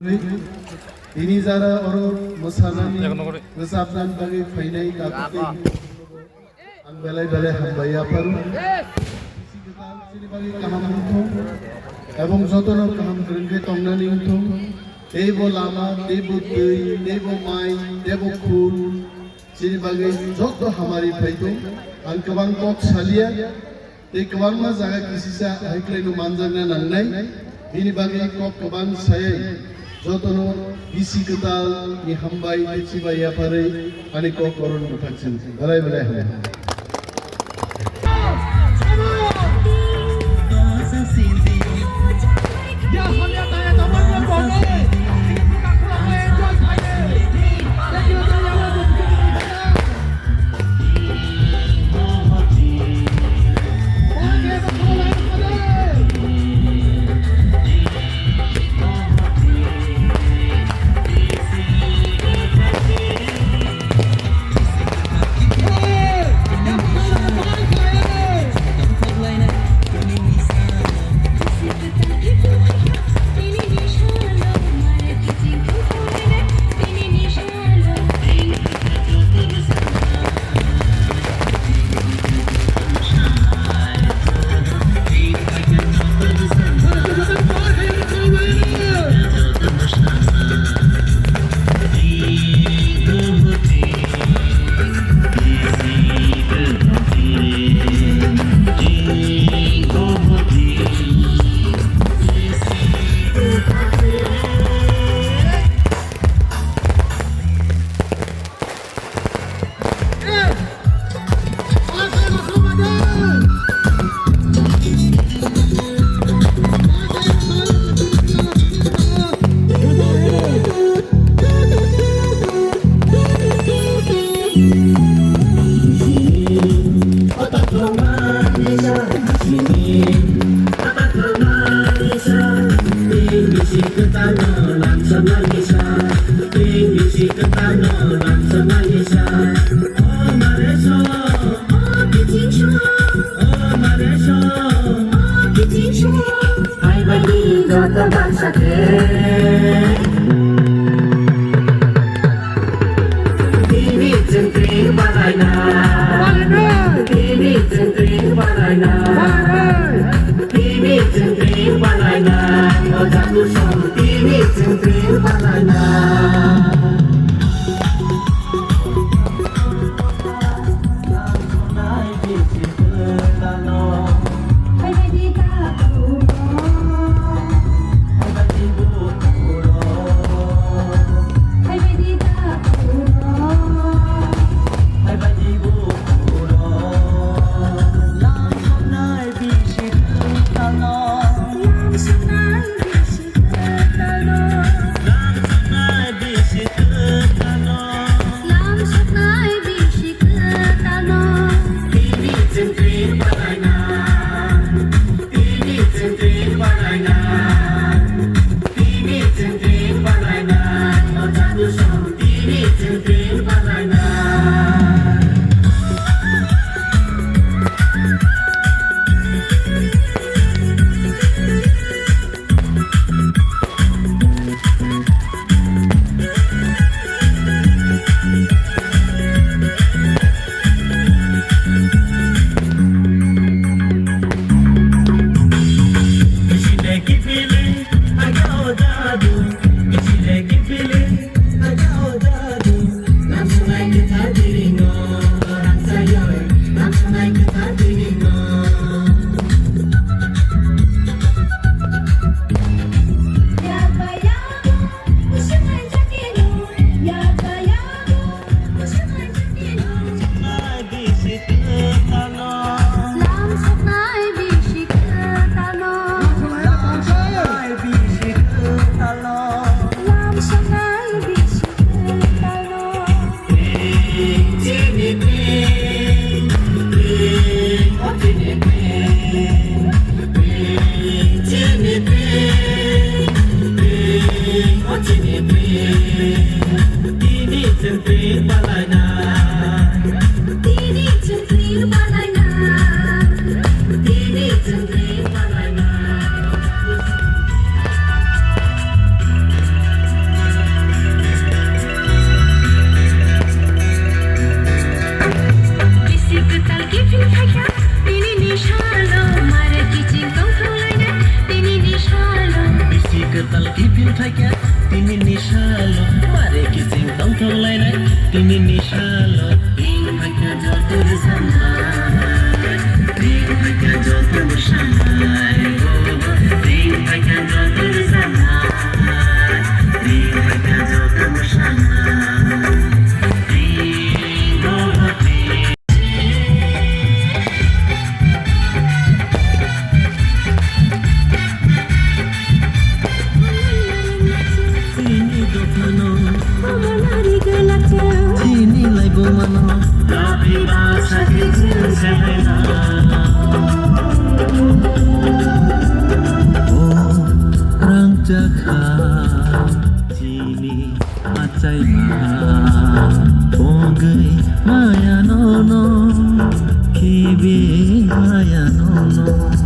ini zara oro mosanani ngesabnan bagi fainai kakute ang belai hambaya paru sini bagi kaham untung এবং যতন কাম গ্রঙ্গে তংনানি উঠো দেব লামা দেব দই দেব মাই দেব ফুল sini bagi যত হামারি ফাইতো ang kabang kok salia te kabang ma jaga kisisa haiklai no manjangna nangnai ini bagi kok kabang sayai যতনো বিসি কতাল ni hambai dici baya pare ani kok koron utaksin balai balai hale थाइका तिमी निशालो मारे किसिम दौथौलाई नै तिमी निशालो तिङ थाइका जतुर समाय तिङ थाइका जतुर समाय तिङ थाइका जतुर समाय तिङ थाइका जतुर समाय तिमीलाई बोमन कति भाषा ओ रङ्चखा तिमी आचाइमा पोगै माया नो नो केबे माया नो नो